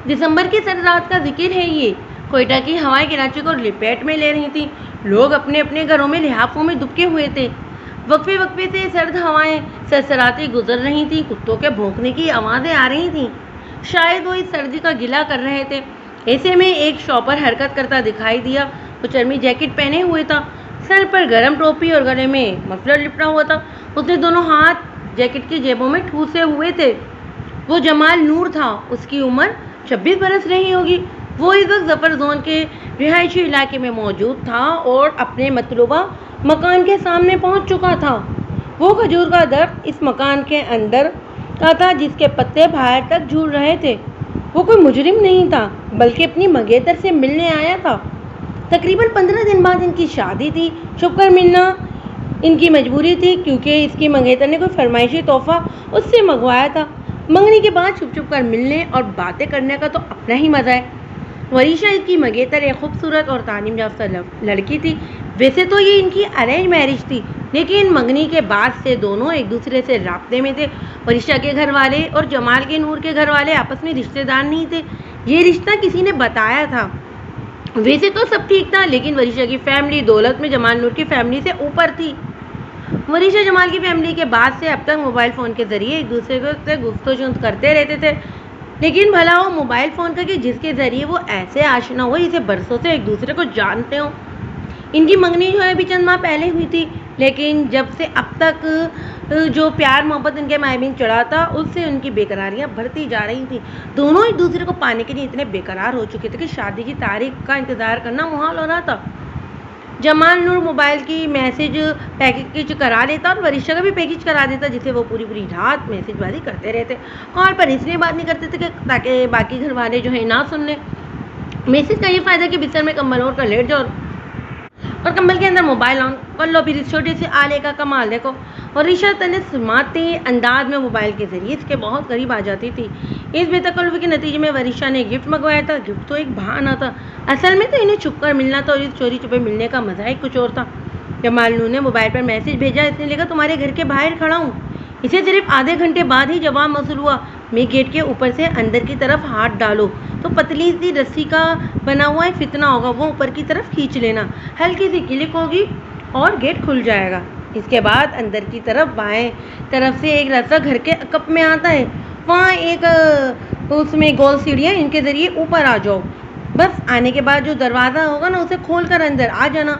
دسمبر کی سرد رات کا ذکر ہے یہ۔ کوئٹہ کی ہوائیں کراچی کو لپیٹ میں لے رہی تھیں۔ لوگ اپنے اپنے گھروں میں لحافوں میں دبکے ہوئے تھے۔ وقفے وقفے سے سرد ہوائیں سرسراتی گزر رہی تھیں، کتوں کے بھونکنے کی آوازیں آ رہی تھیں۔ شاید وہ اس سردی کا گلہ کر رہے تھے۔ ایسے میں ایک شاپر حرکت کرتا دکھائی دیا۔ وہ چرمی جیکٹ پہنے ہوئے تھا، سر پر گرم ٹوپی اور گلے میں مفلر لپٹا ہوا تھا۔ اس نے دونوں ہاتھ جیکٹ کی جیبوں میں ٹھوسے ہوئے تھے۔ وہ جمال نور تھا۔ اس کی عمر 26 برس رہی ہوگی۔ وہ اس وقت ظفر زون کے رہائشی علاقے میں موجود تھا اور اپنے مطلوبہ مکان کے سامنے پہنچ چکا تھا۔ وہ کھجور کا درخت اس مکان کے اندر کا تھا جس کے پتے باہر تک جھول رہے تھے۔ وہ کوئی مجرم نہیں تھا بلکہ اپنی منگیتر سے ملنے آیا تھا۔ تقریباً 15 دن بعد ان کی شادی تھی۔ چھپ کر ملنا ان کی مجبوری تھی کیونکہ اس کی منگیتر نے کوئی فرمائشی تحفہ اس سے منگوایا تھا۔ منگنی کے بعد چھپ چھپ کر ملنے اور باتیں کرنے کا تو اپنا ہی مزہ ہے۔ وریشا اس کی منگیتر ایک خوبصورت اور تعلیم یافتہ لڑکی تھی۔ ویسے تو یہ ان کی ارینج میرج تھی لیکن منگنی کے بعد سے دونوں ایک دوسرے سے رابطے میں تھے۔ وریشا کے گھر والے اور جمال کے نور کے گھر والے آپس میں رشتے دار نہیں تھے، یہ رشتہ کسی نے بتایا تھا۔ ویسے تو سب ٹھیک تھا لیکن وریشا کی فیملی دولت میں جمال نور کی فیملی سے اوپر تھی۔ وریشا جمال کی فیملی کے بعد سے اب تک موبائل فون کے ذریعے ایک دوسرے سے گفتگو کرتے رہتے تھے، لیکن بھلا وہ موبائل فون کا کہ جس کے ذریعے وہ ایسے آشنا ہوئے جسے برسوں سے ایک دوسرے کو جانتے ہوں۔ ان کی منگنی جو ہے ابھی چند ماہ پہلے ہوئی تھی لیکن جب سے اب تک جو پیار محبت ان کے مابین چڑھا تھا اس سے ان کی بےقراریاں بڑھتی جا رہی تھیں۔ دونوں ایک دوسرے کو پانے کے لیے اتنے بےقرار ہو چکے تھے کہ شادی کی تاریخ کا انتظار کرنا محال ہو رہا تھا۔ جمال نور موبائل کی میسج پیکج کرا لیتا اور وریشا کا بھی پیکج کرا دیتا جسے وہ پوری رات میسج بازی کرتے رہتے۔ کال پر اس لیے بات نہیں کرتے تھے کہ تاکہ باقی گھر والے جو ہیں نہ سن لیں۔ میسج کا یہ فائدہ کہ بستر میں کمبل اوڑھ کر لیٹ جاؤ اور کمبل کے اندر موبائل آن کر لو، پھر اس چھوٹے سے آلے کا کمال دیکھو۔ وریشا تنسماتے انداز میں موبائل کے ذریعے اس کے بہت قریب آ جاتی تھی۔ اس بے تکلفی کے نتیجے میں وریشا نے گفٹ منگوایا تھا۔ گفٹ تو ایک بہانہ تھا، اصل میں تو انہیں چھپ کر ملنا تھا اور اس چوری چھپے ملنے کا مزہ ہی کچھ اور تھا۔ جمال نور نے موبائل پر میسج بھیجا، اس نے لکھا تمہارے گھر کے باہر کھڑا ہوں۔ اسے صرف آدھے گھنٹے بعد ہی جواب موصول ہوا، میں گیٹ کے اوپر سے اندر کی طرف ہاتھ ڈالو تو پتلی سی رسی کا بنا ہوا ایک فتنہ ہوگا، وہ اوپر کی طرف کھینچ لینا، ہلکی سی کلک ہوگی اور گیٹ کھل جائے گا۔ اس کے بعد اندر کی طرف بائیں طرف سے ایک راستہ گھر کے عقب میں آتا ہے، وہاں ایک اس میں گول سیڑھیاں، ان کے ذریعے اوپر آ جاؤ۔ بس آنے کے بعد جو دروازہ ہوگا نا اسے کھول کر اندر آ جانا۔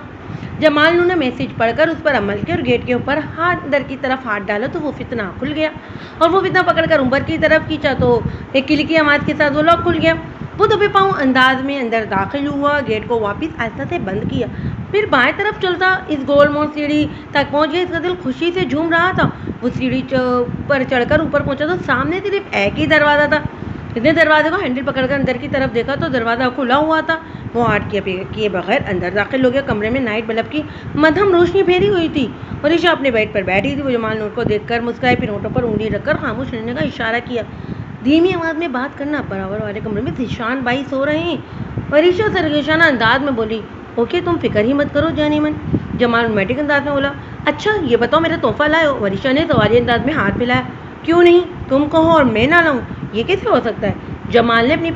جمال نور نے میسج پڑھ کر اس پر عمل کیا اور گیٹ کے اوپر اندر کی طرف ہاتھ ڈالا تو وہ فتنہ کھل گیا اور وہ فتنہ پکڑ کر اوپر کی طرف کھینچا تو ایک کلکی آواز کے ساتھ وہ لاک کھل گیا۔ وہ دبے پاؤں انداز میں اندر داخل ہوا، گیٹ کو واپس آہستہ سے بند کیا، پھر بائیں طرف چلتا اس گول مول سیڑھی تک پہنچ گیا۔ اس کا دل خوشی سے جھوم رہا تھا۔ وہ سیڑھی پر چڑھ کر اوپر پہنچا تو سامنے صرف ایک ہی دروازہ تھا۔ اس نے دروازے کو ہینڈل پکڑ کر اندر کی طرف دیکھا تو دروازہ کھلا ہوا تھا۔ وہ ہاتھ کیے بغیر اندر داخل ہو گیا۔ کمرے میں نائٹ بلب کی مدھم روشنی پھیری ہوئی تھی۔ وریشا اپنے بیڈ پر بیٹھی تھی۔ وہ جمال نور کو دیکھ کر مسکرائی، پھر ہونٹوں پر انگلی رکھ کر خاموش رہنے کا اشارہ کیا۔ دھیمی آواز میں بات کرنا، برابر والے کمرے میں ذیشان بھائی سو رہے ہیں۔ وریشا سرگوشانہ انداز میں بولی، اوکے تم فکر ہی مت کرو جانی من۔ جمال رومانٹک انداز میں بولا، اچھا یہ بتاؤ میرا تحفہ لائے ہو؟ وریشا نے سوالی انداز میں ہاتھ ملایا، کیوں نہیں، تم کہو اور میں نہ لاؤں، یہ کیسے ہو سکتا ہے؟ جمال نے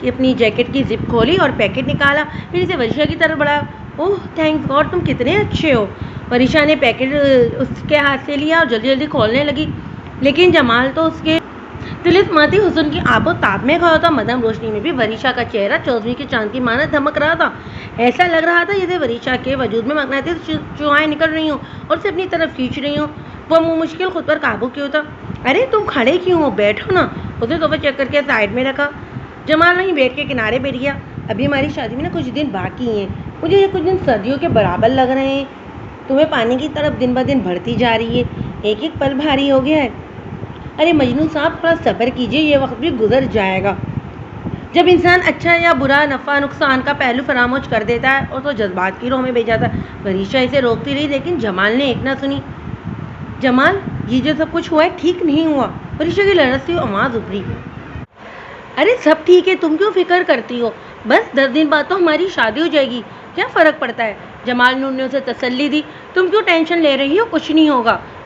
اپنی جیکٹ کی زپ کھولی اور پیکٹ نکالا، پھر اسے وریشا کی طرف بڑھایا۔ اوہ تھینکس گاڈ، تم کتنے اچھے ہو۔ وریشا نے پیکٹ اس کے ہاتھ سے لیا اور جلدی جلدی کھولنے لگی، لیکن جمال تو اس کے طلسماتی حسن کی آب و تاب میں کھڑا تھا۔ مدھم روشنی میں بھی وریشا کا چہرہ چودھویں کے چاند کی مانند دھمک رہا تھا۔ ایسا لگ رہا تھا جیسے وریشا کے وجود میں مغناطیس شعاعیں نکل رہی ہوں اور اسے اپنی طرف کھینچ رہی ہوں۔ وہ منہ مشکل خود پر قابو کیوں تھا۔ ارے تم کھڑے کیوں ہو، بیٹھو نا۔ اسے صوفہ چیک کر کے سائڈ میں رکھا۔ جمال نہیں بیٹھ کے کنارے بیٹھ گیا۔ ابھی ہماری شادی میں نا کچھ دن باقی ہیں، مجھے یہ کچھ دن صدیوں کے برابر لگ رہے ہیں۔ تمہیں پانی کی طرف دن بہ دن بڑھتی جا رہی ہے، ایک ایک پل بھاری ہو گیا ہے۔ ارے مجنوں صاحب تھوڑا صبر کیجیے، یہ وقت بھی گزر جائے گا۔ جب انسان اچھا یا برا، نفع نقصان کا پہلو فراموش کر دیتا ہے اور تو جذبات کی راہ میں بھیج جاتا ہے۔ وریشا اسے روکتی رہی لیکن جمال نے ایک نہ سنی۔ جمال یہ جو سب کچھ ہوا ہے ٹھیک نہیں ہوا، وریشا کی لرزتی آواز ابھری۔ ارے سب ٹھیک ہے، تم کیوں فکر کرتی ہو؟ بس 10 دن بعد تو ہماری شادی ہو جائے گی، کیا فرق پڑتا ہے؟ جمال نور نے اسے تسلی دی۔ تم کیوں ٹینشن لے رہی ہو، کچھ نہیں ہوگا۔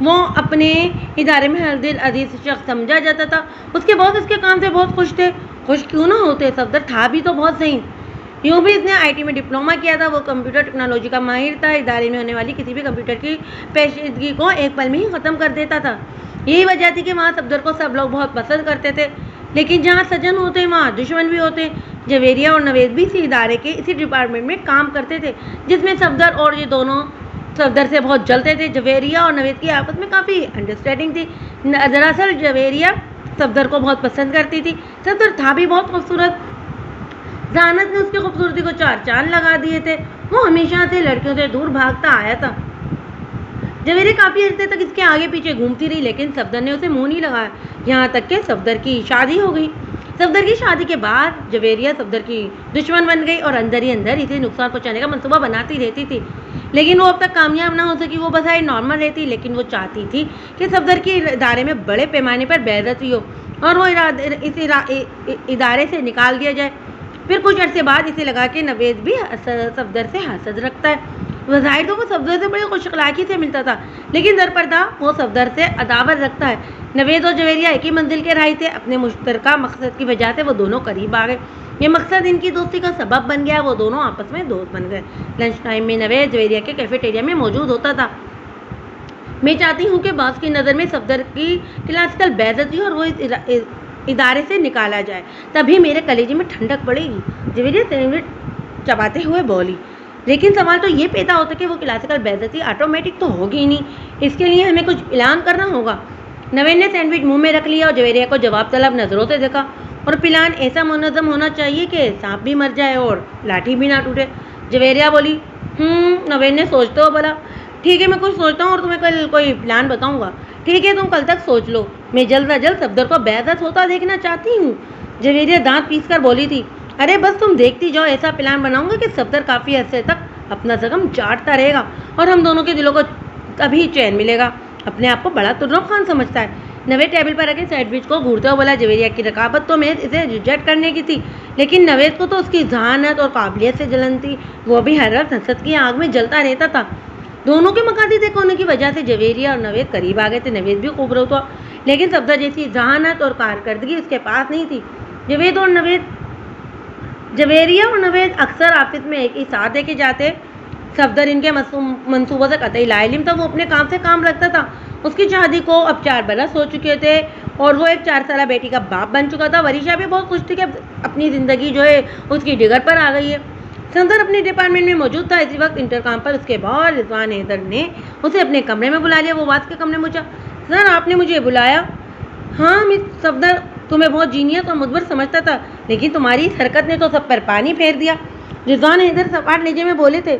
وہ اپنے ادارے میں ہر دل عزیز شخص سمجھا جاتا تھا۔ اس کے باس اس کے کام سے بہت خوش تھے۔ خوش کیوں نہ ہوتے، صفدر تھا بھی تو بہت صحیح۔ یوں بھی اس نے آئی ٹی میں ڈپلومہ کیا تھا، وہ کمپیوٹر ٹیکنالوجی کا ماہر تھا، ادارے میں ہونے والی کسی بھی کمپیوٹر کی پیچیدگی کو ایک پل میں ہی ختم کر دیتا تھا۔ یہی وجہ تھی کہ وہاں صفدر کو سب لوگ بہت پسند کرتے تھے، لیکن جہاں سجن ہوتے وہاں دشمن بھی ہوتے۔ جویریہ اور نوید بھی اسی ادارے کے اسی ڈپارٹمنٹ میں کام کرتے تھے جس میں صفدر اور یہ دونوں صفدر سے بہت جلتے تھے۔ جویریہ اور نوید کی آپس میں کافی انڈرسٹینڈنگ تھی۔ دراصل جویریہ صفدر کو بہت پسند کرتی تھی۔ صفدر تھا بھی بہت خوبصورت، ذہانت نے اس کی خوبصورتی کو چار چاند لگا دیے تھے۔ وہ ہمیشہ سے لڑکیوں سے دور بھاگتا آیا تھا۔ جویریہ کافی عرصے تک اس کے آگے پیچھے گھومتی رہی، لیکن صفدر نے اسے منہ نہیں لگایا، یہاں تک کہ صفدر کی شادی ہو گئی۔ صفدر کی شادی کے بعد جویریہ صفدر کی دشمن بن گئی اور اندر ہی اندر اسے نقصان پہنچانے کا منصوبہ بناتی رہتی تھی، لیکن وہ اب تک کامیاب نہ ہو سکی۔ وہ بظاہر نارمل رہتی، لیکن وہ چاہتی تھی کہ صفدر کے ادارے میں بڑے پیمانے پر بے عزتی ہو اور وہ اس ادارے سے نکال دیا جائے۔ پھر کچھ عرصے بعد اسے لگا کہ نوید بھی صفدر سے حسد رکھتا ہے۔ بظاہر تو وہ صفدر سے بڑی خوش اخلاقی سے ملتا تھا، لیکن در پردہ وہ صفدر سے عداوت رکھتا ہے۔ نوید اور جویریہ ایک ہی منزل کے راہی تھے، اپنے مشترکہ مقصد کی وجہ سے وہ دونوں قریب آ گئے۔ یہ مقصد ان کی دوستی کا سبب بن گیا، وہ دونوں آپس میں دوست بن گئے۔ لنچ ٹائم میں نوید جویریہ کے کیفیٹیریا میں موجود ہوتا تھا۔ میں چاہتی ہوں کہ باس کی نظر میں صفدر کی کلاسیکل بے عزتی اور وہ ادارے سے نکالا جائے، تبھی میرے کلیجے میں ٹھنڈک پڑے گی، جویریہ سینڈوچ چباتے ہوئے بولی۔ لیکن سوال تو یہ پیدا ہوتا کہ وہ کلاسیکل بے عزتی آٹومیٹک تو ہوگی ہی نہیں، اس کے لیے ہمیں کچھ پلان کرنا ہوگا۔ نوید نے سینڈوچ منہ میں رکھ لیا اور جویریہ کو جواب طلب نظروں سے دیکھا۔ اور پلان ایسا منظم ہونا چاہیے کہ سانپ بھی مر جائے اور لاٹھی بھی نہ ٹوٹے، جویریہ بولی۔ نوید نے سوچتے ہوئے بولا، ٹھیک ہے، میں کچھ سوچتا ہوں اور تمہیں کل کوئی پلان بتاؤں گا۔ ٹھیک ہے، تم کل تک سوچ لو، میں جلد از جلد صفدر کو بے عزت ہوتا دیکھنا چاہتی ہوں، جویریہ دانت پیس کر بولی تھی۔ ارے بس تم دیکھتی جاؤ، ایسا پلان بناؤں گا کہ صفدر کافی عرصے تک اپنا زخم چاٹتا رہے گا اور ہم دونوں کے دلوں کو تبھی چین ملے گا۔ اپنے آپ کو بڑا تجربہ خان سمجھتا ہے، نوید ٹیبل پر رکھے سینڈوچ کو گھورتے ہوئے بولا۔ جویریہ کی رقابت تو میں اسے ریجیکٹ کرنے کی تھی، لیکن نوید کو تو اس کی ذہانت اور قابلیت سے جلن تھی، وہ بھی ہر وقت حسد کی آگ میں جلتا رہتا تھا۔ دونوں کے مقاصد ایک ہونے کی وجہ سے جویریہ اور نوید قریب آ گئے تھے۔ نوید بھی خوبصورت ہوا، لیکن صفدر جیسی ذہانت اور کارکردگی اس کے پاس نہیں تھی۔ جویریہ اور نوید اکثر آفس میں ایک ہی ساتھ دیکھے جاتے۔ صفدر ان کے منصوبوں سے قطعی لا علم تھا، وہ اپنے کام سے کام رکھتا تھا۔ اس کی شادی کو اب 4 برس ہو چکے تھے اور وہ ایک 4 سالہ بیٹی کا باپ بن چکا تھا۔ وریشا بھی بہت خوش تھی کہ اب اپنی زندگی جو ہے اس کی ڈگر پر آ گئی ہے۔ صفدر اپنے ڈپارٹمنٹ میں موجود تھا، اسی وقت انٹرکام پر اس کے بعد رضوان حیدر نے اسے اپنے کمرے میں بلا لیا۔ وہ باس کے کمرے میں پہنچا۔ سر، آپ نے مجھے بلایا؟ ہاں مس صفدر، تمہیں بہت جینیس اور مدبر سمجھتا تھا، لیکن تمہاری اس حرکت نے تو سب پر پانی پھیر دیا، رضوان حیدر سپاٹ لہجے میں بولے تھے۔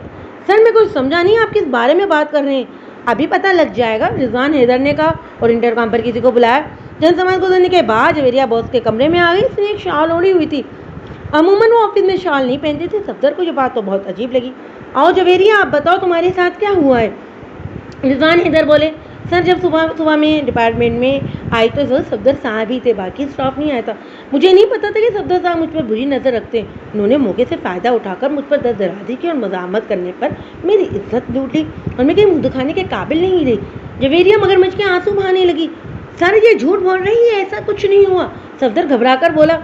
سر، میں کچھ سمجھا نہیں، آپ کس بارے میں بات کر رہے ہیں؟ ابھی پتہ لگ جائے گا، رضوان حیدر نے کہا اور انٹرکام پر کسی کو بلایا۔ چند سماج گزرنے کے بعد جویریہ باس کے کمرے میں آ گئی۔ اس نے ایک شال اوڑھی ہوئی تھی، عموماً وہ آفس میں شال نہیں پہنتی تھی۔ صفدر کو یہ بات تو بہت عجیب لگی۔ آؤ جویریہ، آپ بتاؤ تمہارے ساتھ کیا ہوا ہے؟ رضوان حیدر بولے۔ سر، جب صبح میں ڈپارٹمنٹ میں آئی تو صفدر صاحب ہی تھے، باقی اسٹاف نہیں آیا تھا۔ مجھے نہیں پتا تھا کہ صفدر صاحب مجھ پر بری نظر رکھتے ہیں۔ انہوں نے موقع سے فائدہ اٹھا کر مجھ پر دستدرازی کی اور مزاحمت کرنے پر میری عزت لوٹ لی اور میں کہیں منہ دکھانے کے قابل نہیں رہی۔ جویریہ مگرمچھ کے آنسو بہانے لگی۔ سر، یہ جھوٹ بول رہی ہے، ایسا کچھ نہیں ہوا، صفدر گھبرا کر بولا۔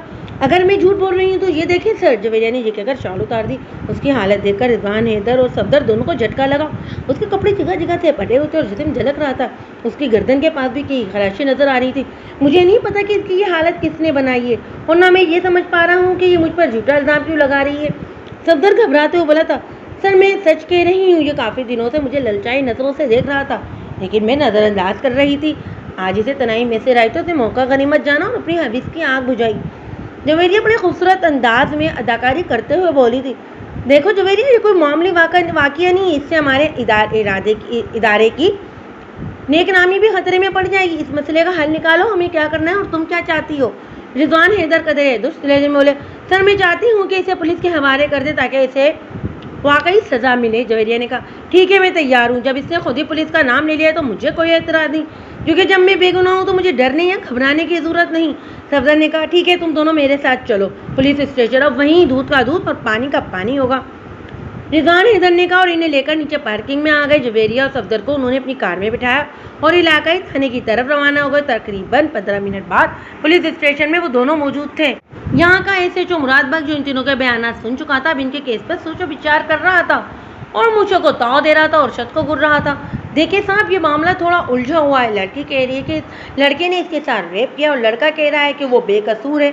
اگر میں جھوٹ بول رہی ہوں تو یہ دیکھیں سر، جویریہ نے یہ کہہ کر شال اتار دی۔ اس کی حالت دیکھ کر رضوان حیدر اور صفدر دونوں کو جھٹکا لگا۔ اس کے کپڑے جگہ جگہ سے پھٹے ہوئے تھے اور جسم جھلک رہا تھا۔ اس کی گردن کے پاس بھی کی خراشیں نظر آ رہی تھی۔ مجھے نہیں پتا کہ اس کی یہ حالت کس نے بنائی ہے اور نہ میں یہ سمجھ پا رہا ہوں کہ یہ مجھ پر جھوٹا الزام کیوں لگا رہی ہے، صفدر گھبراتے ہوئے بولا تھا۔ سر، میں سچ کہہ رہی ہوں، یہ کافی دنوں سے مجھے للچائی نظروں سے دیکھ رہا تھا، لیکن میں نظر انداز کر رہی تھی۔ آج اسے تنہائی میں سے رائے تو اسے موقع غنیمت جانا اور اپنی حوث کی آگ بجھائی۔ جویریہ بڑے خوبصورت انداز میں اداکاری کرتے ہوئے بولی تھی۔ دیکھو جویریہ، یہ کوئی معمولی واقعہ نہیں، اس سے ہمارے ادارے کی نیک نامی بھی خطرے میں پڑ جائے گی۔ اس مسئلے کا حل نکالو، ہمیں کیا کرنا ہے اور تم کیا چاہتی ہو؟ رضوان حیدر قدرے درست لہجے میں بولے۔ سر، میں چاہتی ہوں کہ اسے پولیس کے حوالے کر دیں تاکہ اسے واقعی سزا ملے، جویریہ نے کہا۔ ٹھیک ہے، میں تیار ہوں، جب اس نے خود ہی پولیس کا نام لے لیا تو مجھے کوئی اعتراض نہیں، کیونکہ جب میں بے گناہ ہوں تو مجھے ڈرنے یا گھبرانے کی ضرورت نہیں۔ صفدر نے کہا، ٹھیک ہے، تم دونوں میرے ساتھ چلو پولیس اسٹیشن، اب وہیں دودھ کا دودھ اور پانی کا پانی ہوگا۔ رضوان ادھر نے کہا اور انہیں لے کر نیچے پارکنگ میں آ گئے۔ جویریہ اور صفدر کو انہوں نے اپنی کار میں بٹھایا اور علاقائی تھانے کی طرف روانہ ہو گئے۔ تقریباً 15 منٹ بعد پولیس اسٹیشن میں وہ دونوں موجود تھے۔ یہاں کا SHO مراد بخش جو ان تینوں کے بیانات سن چکا تھا، اب ان کے کیس پر سوچ و بچار کر رہا تھا اور مونچھوں کو تاؤ دے رہا تھا اور شک کو گر رہا تھا۔ دیکھیں صاحب، یہ معاملہ تھوڑا الجھا ہوا ہے۔ لڑکی کہہ رہی ہے کہ لڑکے نے اس کے ساتھ ریپ کیا اور لڑکا کہہ رہا ہے کہ وہ بے قصور ہے۔